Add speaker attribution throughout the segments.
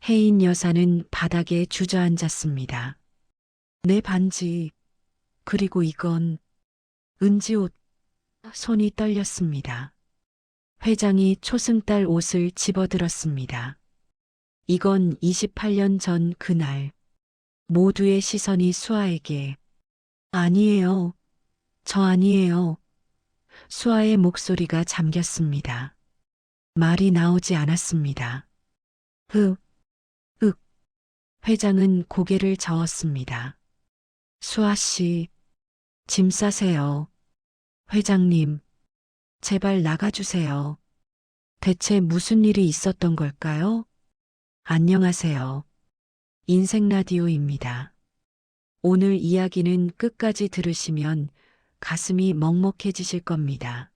Speaker 1: 혜인 여사는 바닥에 주저앉았습니다. 내 반지, 그리고 이건 은지 옷. 손이 떨렸습니다. 회장이 초승달 옷을 집어들었습니다. 이건 28년 전 그날 모두의 시선이 수아에게 아니에요. 저 아니에요. 수아의 목소리가 잠겼습니다. 말이 나오지 않았습니다. 흑, 흑. 회장은 고개를 저었습니다. 수아 씨, 짐 싸세요. 회장님, 제발 나가주세요. 대체 무슨 일이 있었던 걸까요? 안녕하세요. 인생 라디오입니다. 오늘 이야기는 끝까지 들으시면 가슴이 먹먹해지실 겁니다.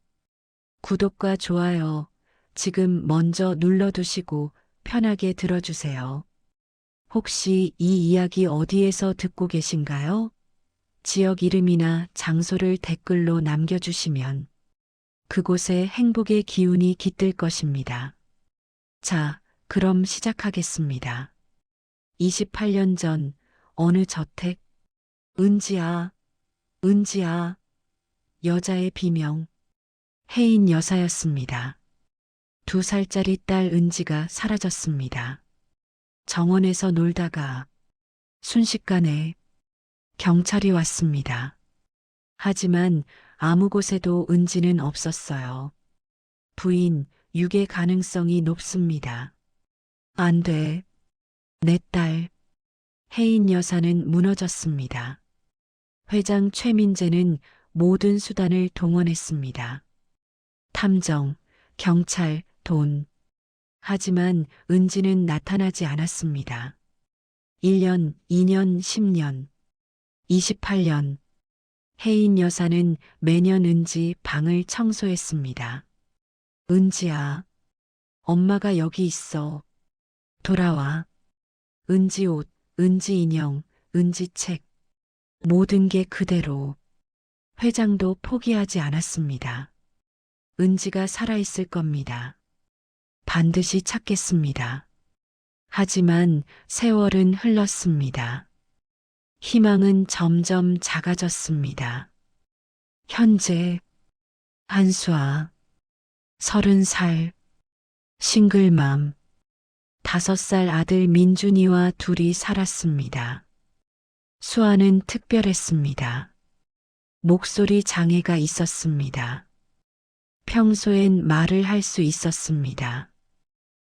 Speaker 1: 구독과 좋아요 지금 먼저 눌러두시고 편하게 들어주세요. 혹시 이 이야기 어디에서 듣고 계신가요? 지역 이름이나 장소를 댓글로 남겨주시면 그곳에 행복의 기운이 깃들 것입니다. 자, 그럼 시작하겠습니다. 28년 전 어느 저택, 은지야, 은지야, 여자의 비명, 혜인 여사였습니다. 2살짜리 딸 은지가 사라졌습니다. 정원에서 놀다가 순식간에 경찰이 왔습니다. 하지만 아무 곳에도 은지는 없었어요. 부인, 유괴 가능성이 높습니다. 안 돼. 내 딸. 혜인 여사는 무너졌습니다. 회장 최민재는 모든 수단을 동원했습니다. 탐정, 경찰, 돈. 하지만 은지는 나타나지 않았습니다. 1년, 2년, 10년, 28년. 혜인 여사는 매년 은지 방을 청소했습니다. 은지야, 엄마가 여기 있어. 돌아와. 은지 옷, 은지 인형, 은지 책. 모든 게 그대로. 회장도 포기하지 않았습니다. 은지가 살아있을 겁니다. 반드시 찾겠습니다. 하지만 세월은 흘렀습니다. 희망은 점점 작아졌습니다. 현재 한수아 30살 싱글맘 5살 아들 민준이와 둘이 살았습니다. 수아는 특별했습니다. 목소리 장애가 있었습니다. 평소엔 말을 할 수 있었습니다.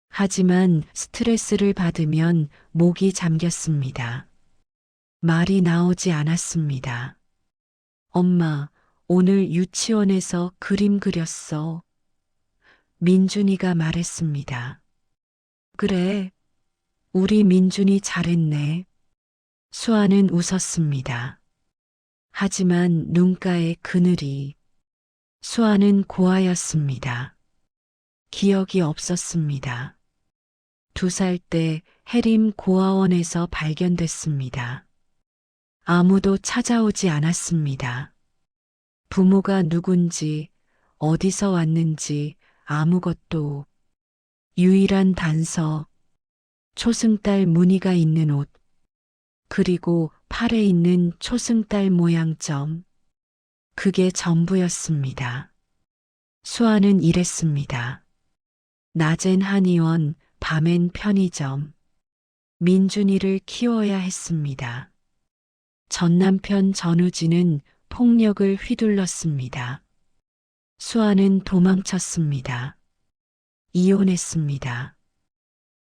Speaker 1: 하지만 스트레스를 받으면 목이 잠겼습니다. 말이 나오지 않았습니다. 엄마, 오늘 유치원에서 그림 그렸어. 민준이가 말했습니다. 그래, 우리 민준이 잘했네. 수아는 웃었습니다. 하지만 눈가에 그늘이. 수아는 고아였습니다. 기억이 없었습니다. 2살 때 해림 고아원에서 발견됐습니다. 아무도 찾아오지 않았습니다. 부모가 누군지, 어디서 왔는지 아무것도. 유일한 단서, 초승달 무늬가 있는 옷, 그리고 팔에 있는 초승달 모양점. 그게 전부였습니다. 수아는 이랬습니다. 낮엔 한의원, 밤엔 편의점. 민준이를 키워야 했습니다. 전 남편 전우진은 폭력을 휘둘렀습니다. 수아는 도망쳤습니다. 이혼했습니다.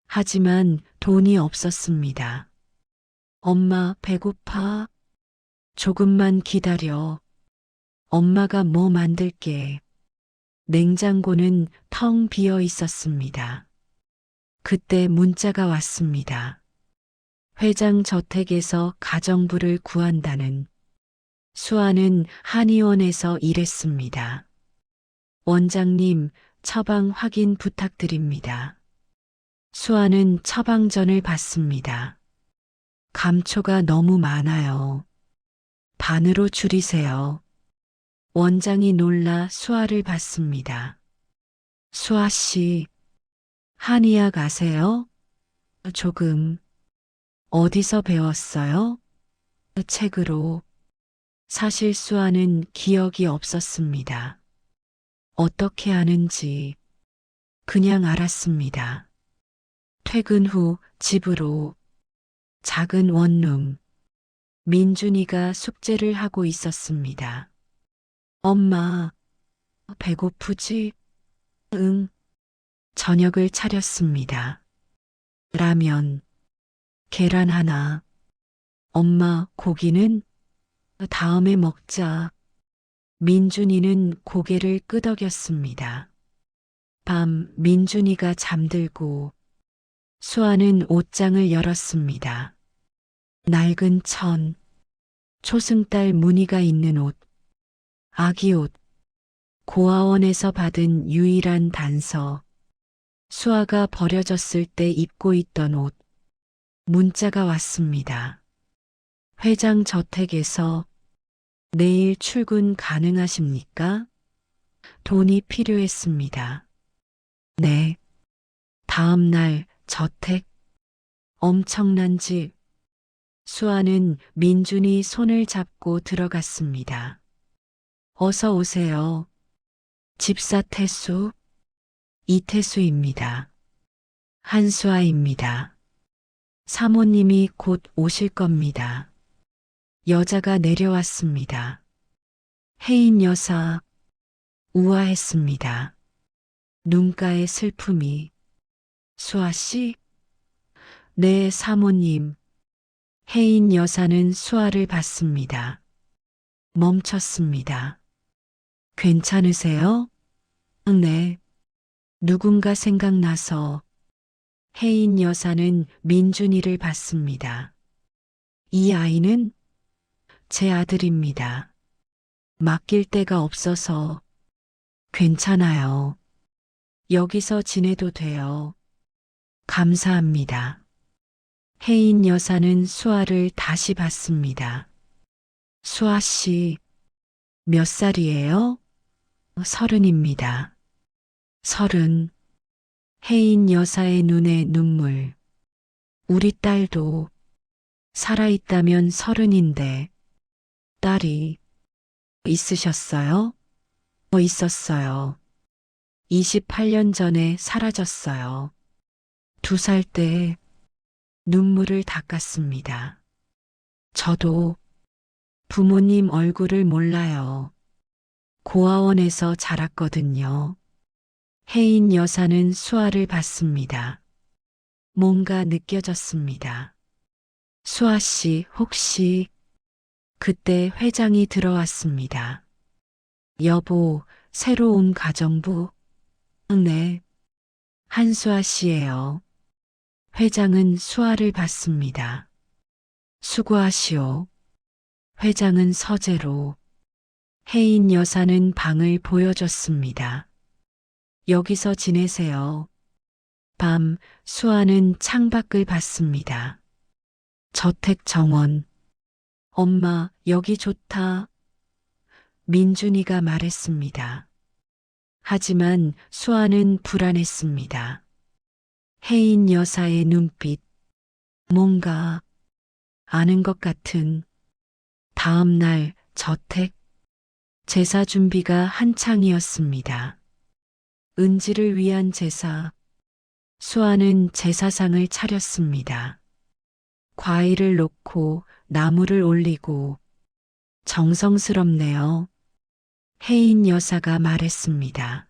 Speaker 1: 하지만 돈이 없었습니다. 엄마 배고파? 조금만 기다려. 엄마가 뭐 만들게. 냉장고는 텅 비어 있었습니다. 그때 문자가 왔습니다. 회장 저택에서 가정부를 구한다는. 수아는 한의원에서 일했습니다. 원장님, 처방 확인 부탁드립니다. 수아는 처방전을 받습니다. 감초가 너무 많아요. 반으로 줄이세요. 원장이 놀라 수아를 봤습니다. 수아 씨, 한의학 아세요? 조금. 어디서 배웠어요? 책으로. 사실 수아는 기억이 없었습니다. 어떻게 아는지 그냥 알았습니다. 퇴근 후 집으로 작은 원룸. 민준이가 숙제를 하고 있었습니다. 엄마, 배고프지? 응. 저녁을 차렸습니다. 라면, 계란 하나. 엄마, 고기는? 다음에 먹자. 민준이는 고개를 끄덕였습니다. 밤 민준이가 잠들고 수아는 옷장을 열었습니다. 낡은 천, 초승달 무늬가 있는 옷, 아기 옷, 고아원에서 받은 유일한 단서, 수아가 버려졌을 때 입고 있던 옷, 문자가 왔습니다. 회장 저택에서 내일 출근 가능하십니까? 돈이 필요했습니다. 네. 다음 날 저택, 엄청난 집. 수아는 민준이 손을 잡고 들어갔습니다. 어서 오세요. 집사 태수, 이태수입니다. 한수아입니다. 사모님이 곧 오실 겁니다. 여자가 내려왔습니다. 혜인 여사, 우아했습니다. 눈가에 슬픔이. 수아 씨? 네, 사모님. 혜인 여사는 수아를 봤습니다. 멈췄습니다. 괜찮으세요? 네. 누군가 생각나서 혜인 여사는 민준이를 봤습니다. 이 아이는 제 아들입니다. 맡길 데가 없어서 괜찮아요. 여기서 지내도 돼요. 감사합니다. 혜인 여사는 수아를 다시 봤습니다. 수아 씨, 몇 살이에요? 30입니다. 30. 혜인 여사의 눈에 눈물. 우리 딸도 살아있다면 30인데 딸이 있으셨어요? 있었어요. 28년 전에 사라졌어요. 2살 때 눈물을 닦았습니다. 저도 부모님 얼굴을 몰라요. 고아원에서 자랐거든요. 혜인 여사는 수아를 봤습니다. 뭔가 느껴졌습니다. 수아 씨, 혹시 그때 회장이 들어왔습니다. 여보, 새로 온 가정부? 네. 한수아 씨예요. 회장은 수아를 봤습니다. 수고하시오. 회장은 서재로. 혜인 여사는 방을 보여줬습니다. 여기서 지내세요. 밤 수아는 창밖을 봤습니다. 저택 정원. 엄마, 여기 좋다. 민준이가 말했습니다. 하지만 수아는 불안했습니다. 혜인 여사의 눈빛. 뭔가 아는 것 같은. 다음 날 저택. 제사 준비가 한창이었습니다. 은지를 위한 제사. 수아는 제사상을 차렸습니다. 과일을 놓고 나무를 올리고. 정성스럽네요. 혜인 여사가 말했습니다.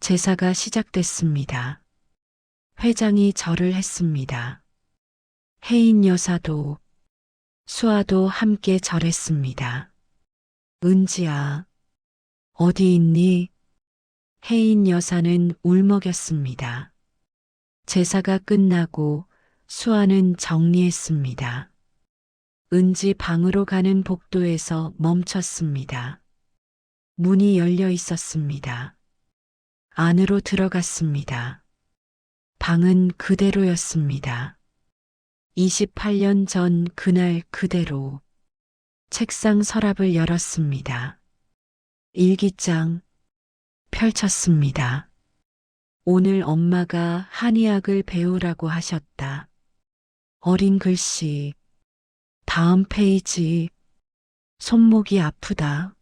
Speaker 1: 제사가 시작됐습니다. 회장이 절을 했습니다. 혜인 여사도 수아도 함께 절했습니다. 은지야, 어디 있니? 혜인 여사는 울먹였습니다. 제사가 끝나고 수아는 정리했습니다. 은지 방으로 가는 복도에서 멈췄습니다. 문이 열려 있었습니다. 안으로 들어갔습니다. 방은 그대로였습니다. 28년 전 그날 그대로. 책상 서랍을 열었습니다. 일기장 펼쳤습니다. 오늘 엄마가 한의학을 배우라고 하셨다. 어린 글씨. 다음 페이지. 손목이 아프다.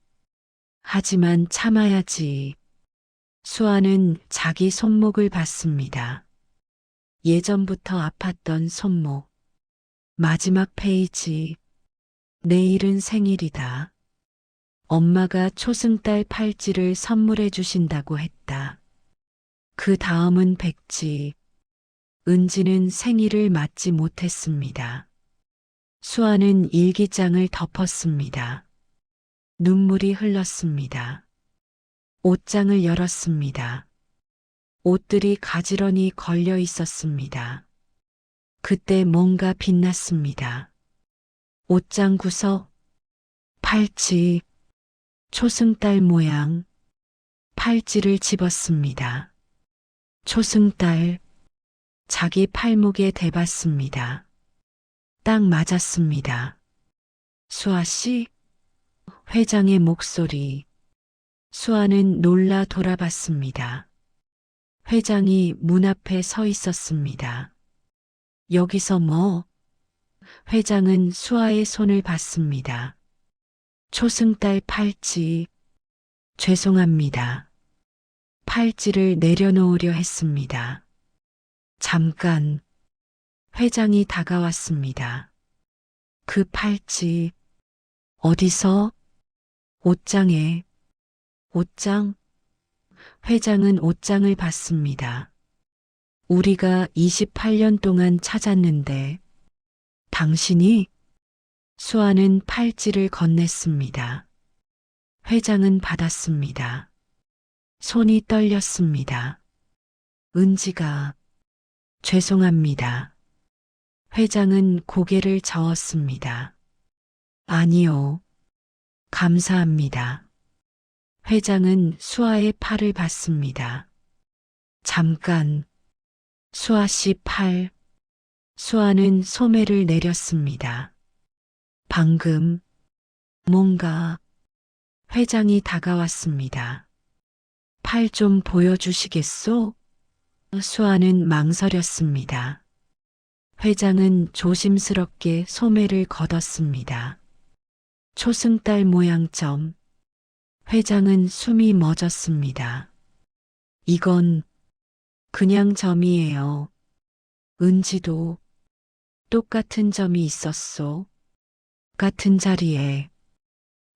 Speaker 1: 하지만 참아야지. 수아는 자기 손목을 봤습니다. 예전부터 아팠던 손목. 마지막 페이지. 내일은 생일이다. 엄마가 초승달 팔찌를 선물해 주신다고 했다. 그 다음은 백지. 은지는 생일을 맞지 못했습니다. 수아는 일기장을 덮었습니다. 눈물이 흘렀습니다. 옷장을 열었습니다. 옷들이 가지런히 걸려 있었습니다. 그때 뭔가 빛났습니다. 옷장 구석, 팔찌, 초승달 모양, 팔찌를 집었습니다. 초승달, 자기 팔목에 대봤습니다. 딱 맞았습니다. 수아 씨? 회장의 목소리. 수아는 놀라 돌아봤습니다. 회장이 문 앞에 서 있었습니다. 여기서 뭐? 회장은 수아의 손을 봤습니다. 초승달 팔찌. 죄송합니다. 팔찌를 내려놓으려 했습니다. 잠깐. 회장이 다가왔습니다. 그 팔찌. 어디서? 옷장에. 옷장? 회장은 옷장을 봤습니다. 우리가 28년 동안 찾았는데 당신이? 수아는 팔찌를 건넸습니다. 회장은 받았습니다. 손이 떨렸습니다. 은지가. 죄송합니다. 회장은 고개를 저었습니다. 아니요. 감사합니다. 회장은 수아의 팔을 봤습니다. 잠깐. 수아 씨 팔. 수아는 소매를 내렸습니다. 방금. 뭔가. 회장이 다가왔습니다. 팔 좀 보여주시겠소? 수아는 망설였습니다. 회장은 조심스럽게 소매를 걷었습니다. 초승달 모양 점. 회장은 숨이 멎었습니다. 이건 그냥 점이에요. 은지도 똑같은 점이 있었소. 같은 자리에.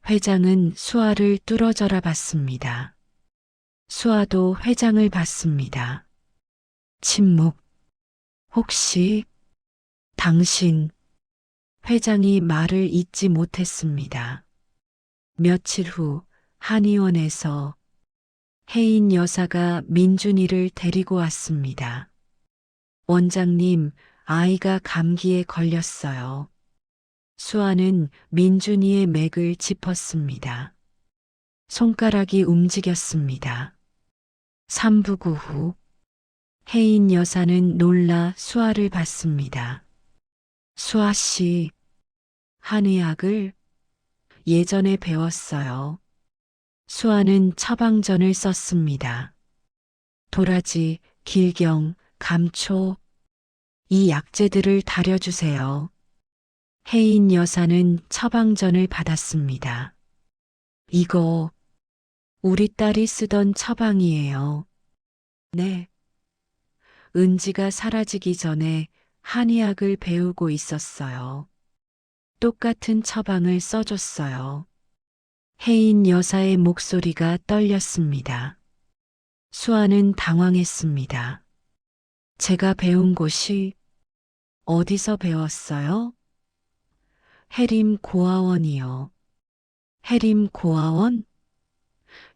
Speaker 1: 회장은 수아를 뚫어져라 봤습니다. 수아도 회장을 봤습니다. 침묵. 혹시 당신. 회장이 말을 잇지 못했습니다. 며칠 후 한의원에서 혜인 여사가 민준이를 데리고 왔습니다. 원장님, 아이가 감기에 걸렸어요. 수아는 민준이의 맥을 짚었습니다. 손가락이 움직였습니다. 3부 후 혜인 여사는 놀라 수아를 봤습니다. 수아 씨, 한의학을 예전에 배웠어요. 수아는 처방전을 썼습니다. 도라지, 길경, 감초, 이 약재들을 다려주세요. 혜인 여사는 처방전을 받았습니다. 이거 우리 딸이 쓰던 처방이에요. 네. 은지가 사라지기 전에 한의학을 배우고 있었어요. 똑같은 처방을 써줬어요. 혜인 여사의 목소리가 떨렸습니다. 수아는 당황했습니다. 제가 배운 곳이 어디서 배웠어요? 해림 고아원이요. 해림 고아원?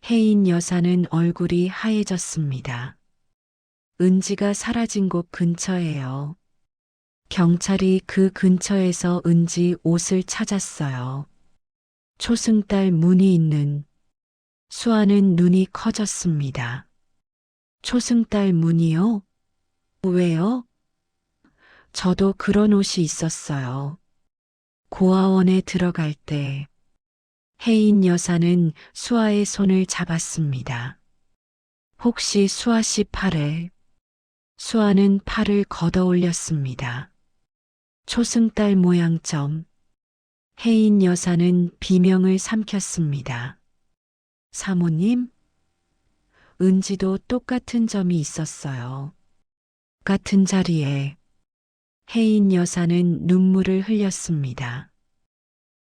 Speaker 1: 혜인 여사는 얼굴이 하얘졌습니다. 은지가 사라진 곳 근처예요. 경찰이 그 근처에서 은지 옷을 찾았어요. 초승달 무늬 있는. 수아는 눈이 커졌습니다. 초승달 무늬요? 왜요? 저도 그런 옷이 있었어요. 고아원에 들어갈 때 혜인 여사는 수아의 손을 잡았습니다. 혹시 수아 씨 팔에? 수아는 팔을 걷어 올렸습니다. 초승달 모양점. 혜인 여사는 비명을 삼켰습니다. 사모님? 은지도 똑같은 점이 있었어요. 같은 자리에 혜인 여사는 눈물을 흘렸습니다.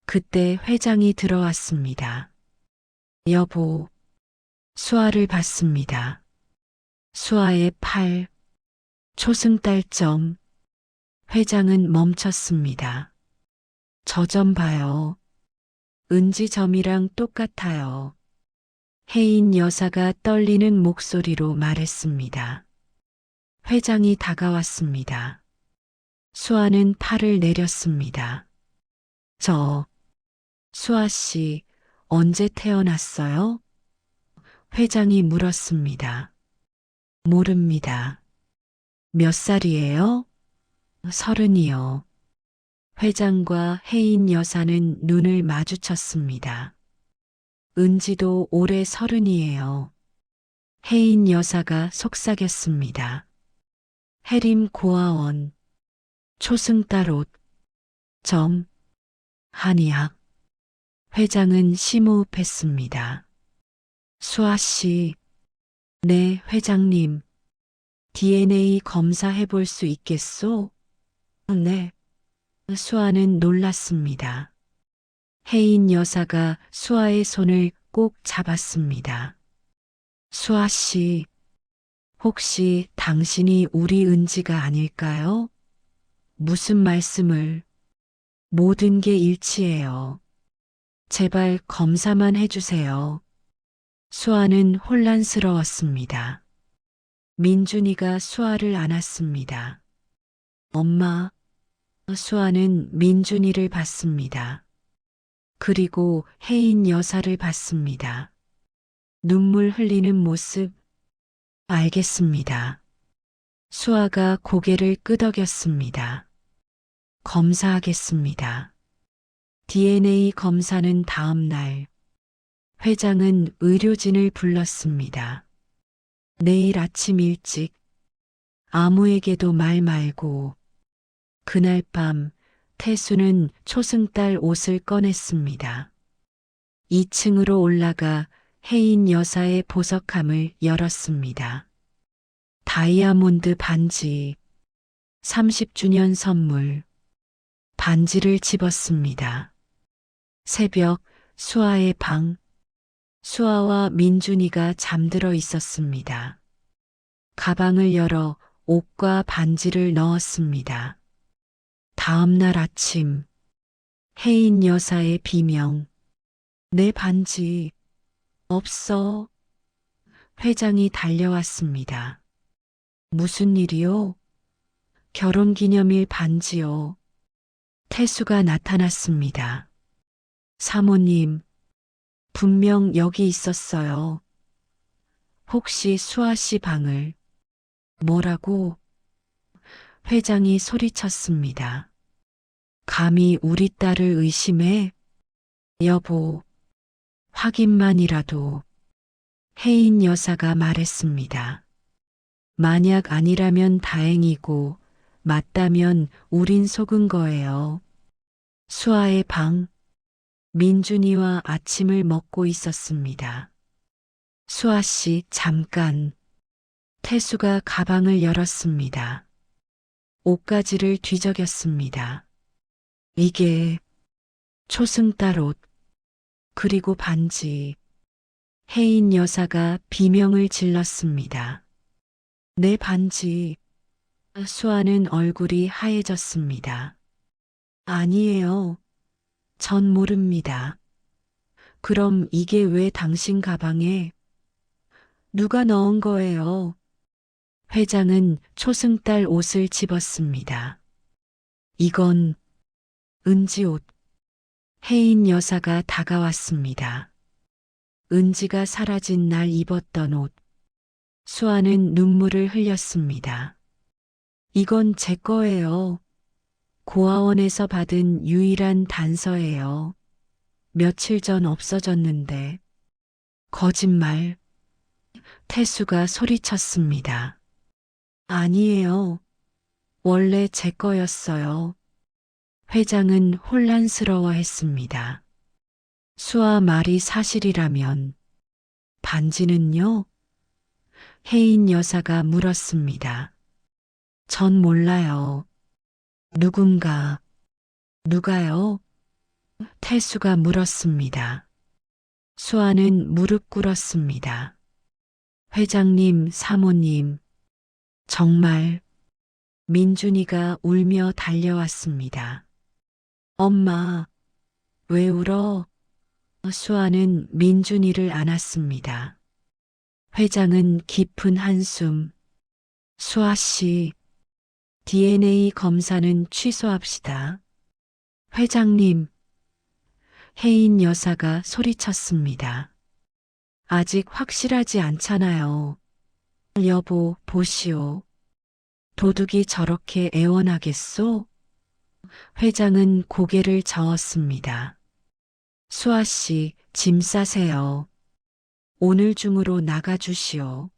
Speaker 1: 그때 회장이 들어왔습니다. 여보, 수아를 봤습니다. 수아의 팔, 초승달점. 회장은 멈췄습니다. 저 점 봐요. 은지 점이랑 똑같아요. 혜인 여사가 떨리는 목소리로 말했습니다. 회장이 다가왔습니다. 수아는 팔을 내렸습니다. 수아 씨, 언제 태어났어요? 회장이 물었습니다. 모릅니다. 몇 살이에요? 30이요. 회장과 혜인 여사는 눈을 마주쳤습니다. 은지도 올해 30이에요. 혜인 여사가 속삭였습니다. 해림 고아원, 초승달옷, 점, 한의학. 회장은 심호흡했습니다. 수아 씨, 네, 회장님. DNA 검사해 볼 수 있겠소? 네. 수아는 놀랐습니다. 혜인 여사가 수아의 손을 꼭 잡았습니다. 수아 씨, 혹시 당신이 우리 은지가 아닐까요? 무슨 말씀을? 모든 게 일치해요. 제발 검사만 해주세요. 수아는 혼란스러웠습니다. 민준이가 수아를 안았습니다. 엄마, 수아는 민준이를 봤습니다. 그리고 혜인 여사를 봤습니다. 눈물 흘리는 모습, 알겠습니다. 수아가 고개를 끄덕였습니다. 검사하겠습니다. DNA 검사는 다음 날, 회장은 의료진을 불렀습니다. 내일 아침 일찍, 아무에게도 말 말고. 그날 밤 태수는 초승달 옷을 꺼냈습니다. 2층으로 올라가 혜인 여사의 보석함을 열었습니다. 다이아몬드 반지, 30주년 선물. 반지를 집었습니다. 새벽 수아의 방. 수아와 민준이가 잠들어 있었습니다. 가방을 열어 옷과 반지를 넣었습니다. 다음 날 아침, 혜인 여사의 비명. 내 반지, 없어. 회장이 달려왔습니다. 무슨 일이요? 결혼기념일 반지요. 태수가 나타났습니다. 사모님, 분명 여기 있었어요. 혹시 수아 씨 방을. 뭐라고? 회장이 소리쳤습니다. 감히 우리 딸을 의심해? 여보, 확인만이라도. 혜인 여사가 말했습니다. 만약 아니라면 다행이고 맞다면 우린 속은 거예요. 수아의 방. 민준이와 아침을 먹고 있었습니다. 수아 씨, 잠깐. 태수가 가방을 열었습니다. 옷가지를 뒤적였습니다. 이게 초승달 옷, 그리고 반지. 혜인 여사가 비명을 질렀습니다. 내 반지. 수아는 얼굴이 하얘졌습니다. 아니에요. 전 모릅니다. 그럼 이게 왜 당신 가방에? 누가 넣은 거예요? 회장은 초승달 옷을 집었습니다. 이건 은지 옷. 혜인 여사가 다가왔습니다. 은지가 사라진 날 입었던 옷. 수아는 눈물을 흘렸습니다. 이건 제 거예요. 고아원에서 받은 유일한 단서예요. 며칠 전 없어졌는데. 거짓말. 태수가 소리쳤습니다. 아니에요. 원래 제 거였어요. 회장은 혼란스러워했습니다. 수아 말이 사실이라면 반지는요? 혜인 여사가 물었습니다. 전 몰라요. 누가요? 태수가 물었습니다. 수아는 무릎 꿇었습니다. 회장님, 사모님, 정말 민준이가 울며 달려왔습니다. 엄마, 왜 울어? 수아는 민준이를 안았습니다. 회장은 깊은 한숨. 수아 씨, DNA 검사는 취소합시다. 회장님, 혜인 여사가 소리쳤습니다. 아직 확실하지 않잖아요. 여보, 보시오. 도둑이 저렇게 애원하겠소? 회장은 고개를 저었습니다. 수아 씨, 짐 싸세요. 오늘 중으로 나가주시오.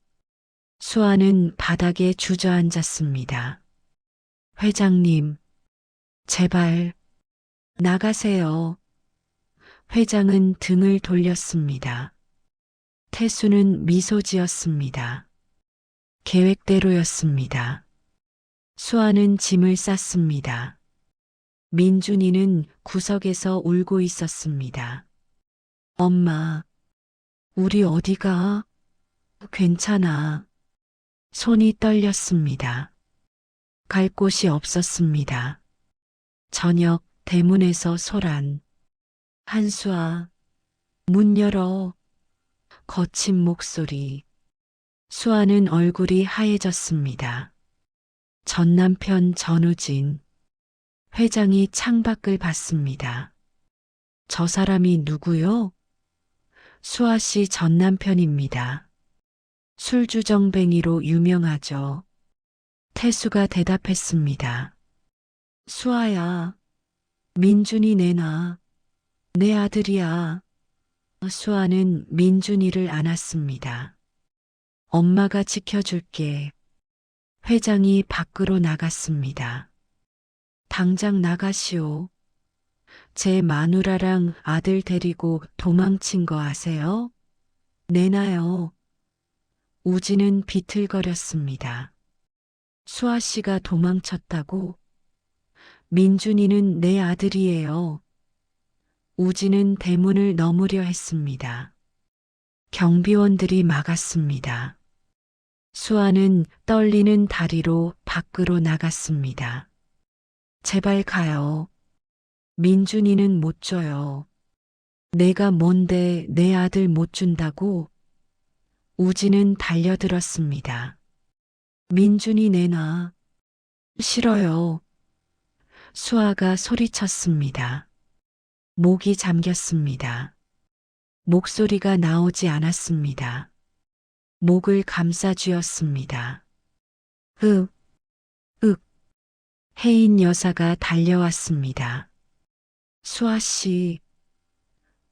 Speaker 1: 수아는 바닥에 주저앉았습니다. 회장님, 제발, 나가세요. 회장은 등을 돌렸습니다. 태수는 미소 지었습니다. 계획대로였습니다. 수아는 짐을 쌌습니다. 민준이는 구석에서 울고 있었습니다. 엄마, 우리 어디가? 괜찮아. 손이 떨렸습니다. 갈 곳이 없었습니다. 저녁 대문에서 소란. 한수아, 문 열어. 거친 목소리. 수아는 얼굴이 하얘졌습니다. 전 남편 전우진. 회장이 창밖을 봤습니다. 저 사람이 누구요? 수아 씨 전 남편입니다. 술주정뱅이로 유명하죠. 태수가 대답했습니다. 수아야, 민준이 내놔. 내 아들이야. 수아는 민준이를 안았습니다. 엄마가 지켜줄게. 회장이 밖으로 나갔습니다. 당장 나가시오. 제 마누라랑 아들 데리고 도망친 거 아세요? 내놔요. 우진은 비틀거렸습니다. 수아 씨가 도망쳤다고? 민준이는 내 아들이에요. 우진은 대문을 넘으려 했습니다. 경비원들이 막았습니다. 수아는 떨리는 다리로 밖으로 나갔습니다. 제발 가요. 민준이는 못 줘요. 내가 뭔데 내 아들 못 준다고? 우진은 달려들었습니다. 민준이 내놔. 싫어요. 수아가 소리쳤습니다. 목이 잠겼습니다. 목소리가 나오지 않았습니다. 목을 감싸 쥐었습니다. 윽, 윽. 혜인 여사가 달려왔습니다. 수아 씨.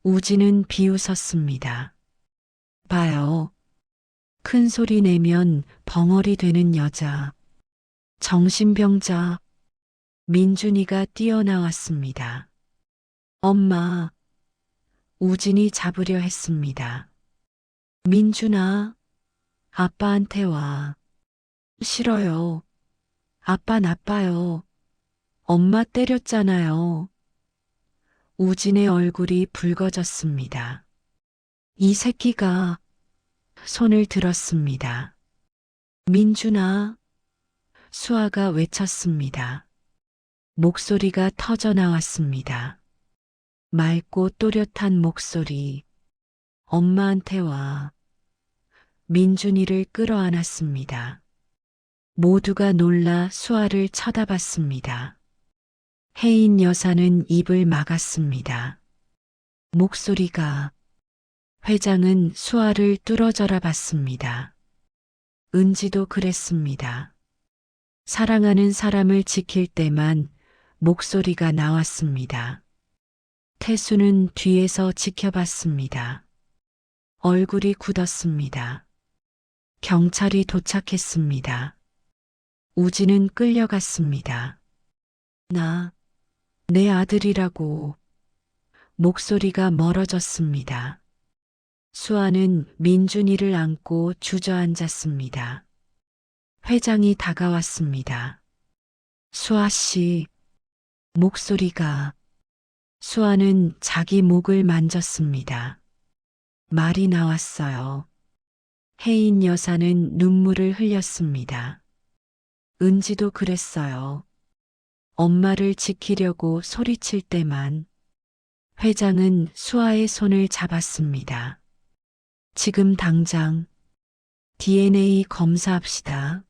Speaker 1: 우진은 비웃었습니다. 봐요. 큰 소리 내면 벙어리 되는 여자. 정신병자. 민준이가 뛰어나왔습니다. 엄마. 우진이 잡으려 했습니다. 민준아, 아빠한테 와. 싫어요. 아빠 나빠요. 엄마 때렸잖아요. 우진의 얼굴이 붉어졌습니다. 이 새끼가 손을 들었습니다. 민준아, 수아가 외쳤습니다. 목소리가 터져 나왔습니다. 맑고 또렷한 목소리. 엄마한테 와. 민준이를 끌어안았습니다. 모두가 놀라 수아를 쳐다봤습니다. 혜인 여사는 입을 막았습니다. 목소리가. 회장은 수아를 뚫어져라 봤습니다. 은지도 그랬습니다. 사랑하는 사람을 지킬 때만 목소리가 나왔습니다. 태수는 뒤에서 지켜봤습니다. 얼굴이 굳었습니다. 경찰이 도착했습니다. 우진은 끌려갔습니다. 내 아들이라고. 목소리가 멀어졌습니다. 수아는 민준이를 안고 주저앉았습니다. 회장이 다가왔습니다. 수아 씨, 목소리가. 수아는 자기 목을 만졌습니다. 말이 나왔어요. 혜인 여사는 눈물을 흘렸습니다. 은지도 그랬어요. 엄마를 지키려고 소리칠 때만. 회장은 수아의 손을 잡았습니다. 지금 당장 DNA 검사합시다.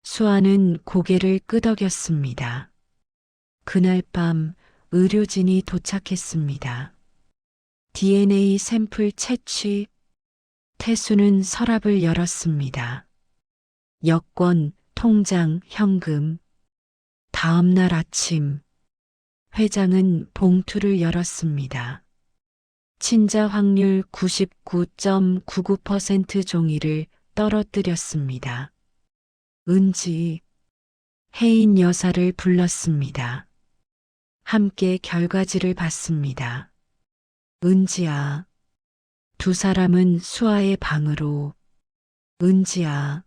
Speaker 1: 수아는 고개를 끄덕였습니다. 그날 밤 의료진이 도착했습니다. DNA 샘플 채취. 태수는 서랍을 열었습니다. 여권, 통장, 현금. 다음 날 아침 회장은 봉투를 열었습니다. 친자 확률 99.99% 종이를 떨어뜨렸습니다. 은지, 혜인 여사를 불렀습니다. 함께 결과지를 봤습니다. 은지야. 두 사람은 수아의 방으로. 은지야.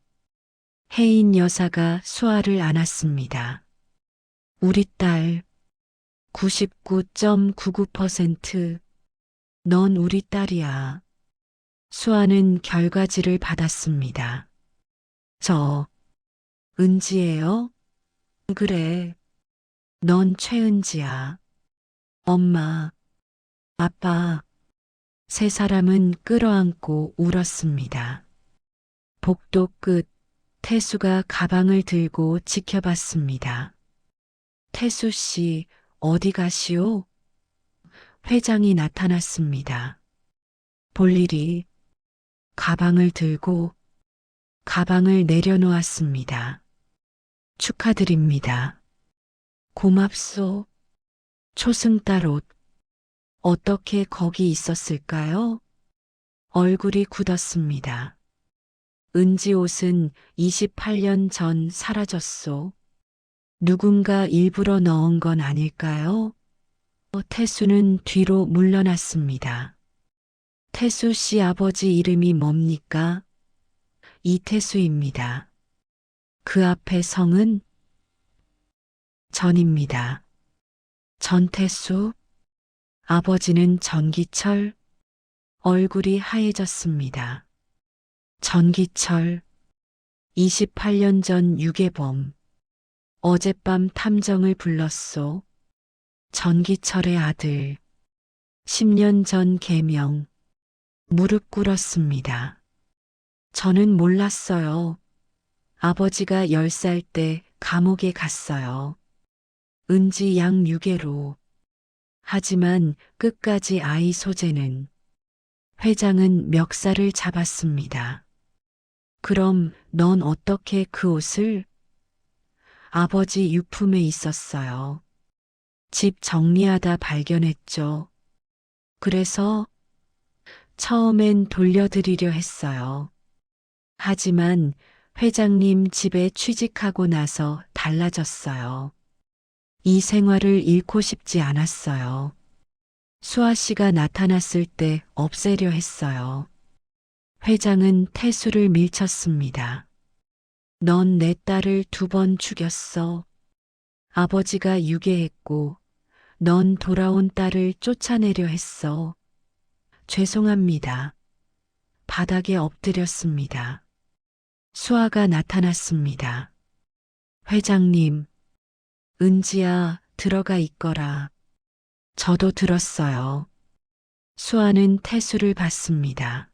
Speaker 1: 혜인 여사가 수아를 안았습니다. 우리 딸 99.99%. 넌 우리 딸이야. 수아는 결과지를 받았습니다. 저 은지예요? 그래. 넌 최은지야. 엄마, 아빠. 세 사람은 끌어안고 울었습니다. 복도 끝 태수가 가방을 들고 지켜봤습니다. 태수 씨, 어디 가시오? 회장이 나타났습니다. 볼일이. 가방을 들고 가방을 내려놓았습니다. 축하드립니다. 고맙소. 초승달 옷. 어떻게 거기 있었을까요? 얼굴이 굳었습니다. 은지 옷은 28년 전 사라졌소. 누군가 일부러 넣은 건 아닐까요? 태수는 뒤로 물러났습니다. 태수 씨 아버지 이름이 뭡니까? 이태수입니다. 그 앞에 성은? 전입니다. 전태수? 아버지는 전기철? 얼굴이 하얘졌습니다. 전기철. 28년 전 유괴범. 어젯밤 탐정을 불렀소. 전기철의 아들. 10년 전 개명. 무릎 꿇었습니다. 저는 몰랐어요. 아버지가 10살 때 감옥에 갔어요. 은지 양 유괴로. 하지만 끝까지 아이 소재는. 회장은 멱살을 잡았습니다. 그럼 넌 어떻게 그 옷을? 아버지 유품에 있었어요. 집 정리하다 발견했죠. 그래서 처음엔 돌려드리려 했어요. 하지만 회장님 집에 취직하고 나서 달라졌어요. 이 생활을 잃고 싶지 않았어요. 수아 씨가 나타났을 때 없애려 했어요. 회장은 태수를 밀쳤습니다. 넌 내 딸을 2번 죽였어. 아버지가 유괴했고 넌 돌아온 딸을 쫓아내려 했어. 죄송합니다. 바닥에 엎드렸습니다. 수아가 나타났습니다. 회장님, 은지야, 들어가 있거라. 저도 들었어요. 수아는 태수를 봤습니다.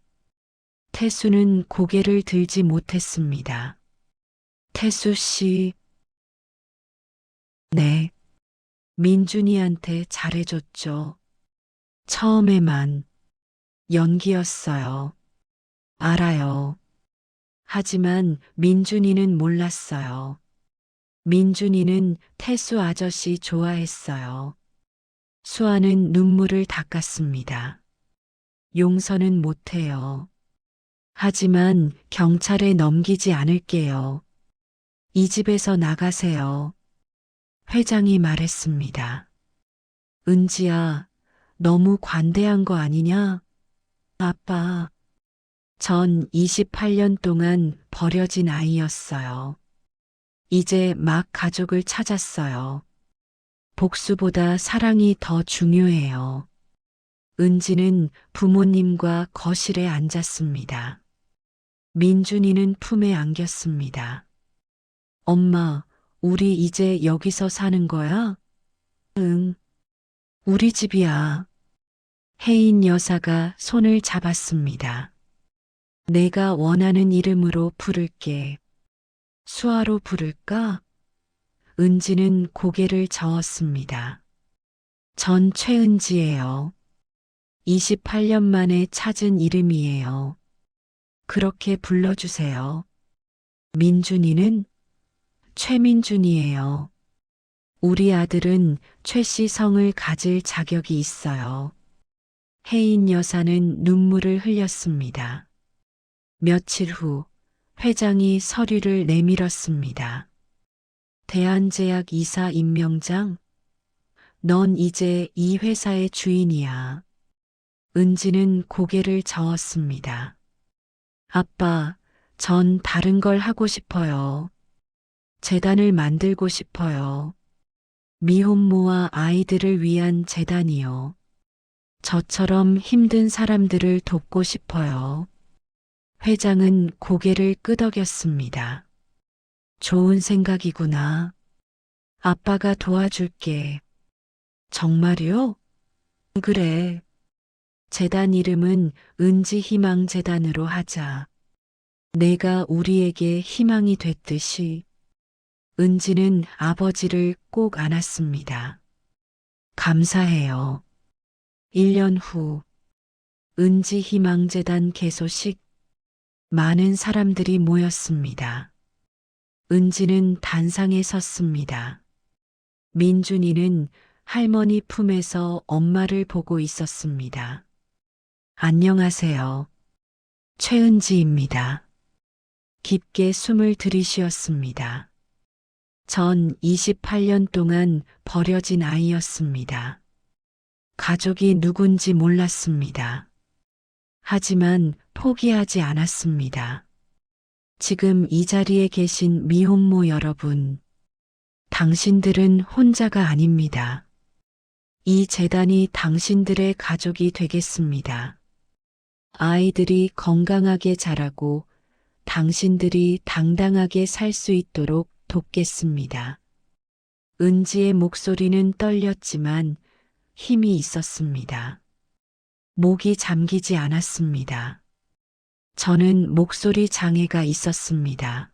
Speaker 1: 태수는 고개를 들지 못했습니다. 태수 씨. 네. 민준이한테 잘해줬죠. 처음에만. 연기였어요. 알아요. 하지만 민준이는 몰랐어요. 민준이는 태수 아저씨 좋아했어요. 수아는 눈물을 닦았습니다. 용서는 못해요. 하지만 경찰에 넘기지 않을게요. 이 집에서 나가세요. 회장이 말했습니다. 은지야, 너무 관대한 거 아니냐? 아빠, 전 28년 동안 버려진 아이였어요. 이제 막 가족을 찾았어요. 복수보다 사랑이 더 중요해요. 은지는 부모님과 거실에 앉았습니다. 민준이는 품에 안겼습니다. 엄마, 우리 이제 여기서 사는 거야? 응, 우리 집이야. 혜인 여사가 손을 잡았습니다. 내가 원하는 이름으로 부를게. 수아로 부를까? 은지는 고개를 저었습니다. 전 최은지예요. 28년 만에 찾은 이름이에요. 그렇게 불러주세요. 민준이는 최민준이에요. 우리 아들은 최 씨 성을 가질 자격이 있어요. 혜인 여사는 눈물을 흘렸습니다. 며칠 후 회장이 서류를 내밀었습니다. 대한제약 이사 임명장? 넌 이제 이 회사의 주인이야. 은지는 고개를 저었습니다. 아빠, 전 다른 걸 하고 싶어요. 재단을 만들고 싶어요. 미혼모와 아이들을 위한 재단이요. 저처럼 힘든 사람들을 돕고 싶어요. 회장은 고개를 끄덕였습니다. 좋은 생각이구나. 아빠가 도와줄게. 정말요? 그래. 재단 이름은 은지희망재단으로 하자. 내가 우리에게 희망이 됐듯이. 은지는 아버지를 꼭 안았습니다. 감사해요. 1년 후 은지희망재단 개소식. 많은 사람들이 모였습니다. 은지는 단상에 섰습니다. 민준이는 할머니 품에서 엄마를 보고 있었습니다. 안녕하세요. 최은지입니다. 깊게 숨을 들이쉬었습니다. 전 28년 동안 버려진 아이였습니다. 가족이 누군지 몰랐습니다. 하지만 포기하지 않았습니다. 지금 이 자리에 계신 미혼모 여러분, 당신들은 혼자가 아닙니다. 이 재단이 당신들의 가족이 되겠습니다. 아이들이 건강하게 자라고 당신들이 당당하게 살 수 있도록 돕겠습니다. 은지의 목소리는 떨렸지만 힘이 있었습니다. 목이 잠기지 않았습니다. 저는 목소리 장애가 있었습니다.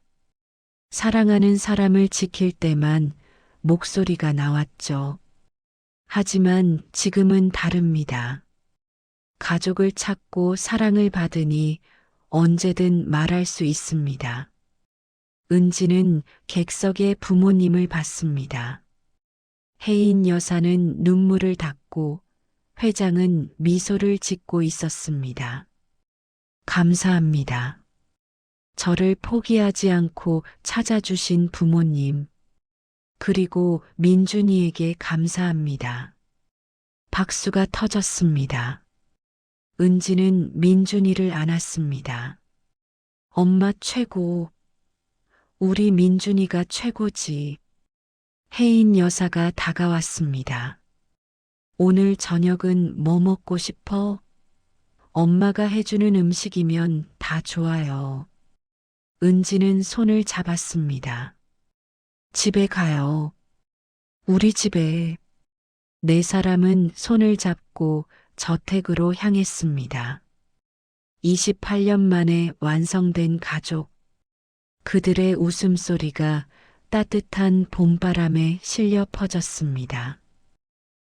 Speaker 1: 사랑하는 사람을 지킬 때만 목소리가 나왔죠. 하지만 지금은 다릅니다. 가족을 찾고 사랑을 받으니 언제든 말할 수 있습니다. 은지는 객석에 부모님을 봤습니다. 혜인 여사는 눈물을 닦고 회장은 미소를 짓고 있었습니다. 감사합니다. 저를 포기하지 않고 찾아주신 부모님, 그리고 민준이에게 감사합니다. 박수가 터졌습니다. 은지는 민준이를 안았습니다. 엄마 최고. 우리 민준이가 최고지. 혜인 여사가 다가왔습니다. 오늘 저녁은 뭐 먹고 싶어? 엄마가 해주는 음식이면 다 좋아요. 은지는 손을 잡았습니다. 집에 가요. 우리 집에. 네 사람은 손을 잡고 저택으로 향했습니다. 28년 만에 완성된 가족. 그들의 웃음소리가 따뜻한 봄바람에 실려 퍼졌습니다.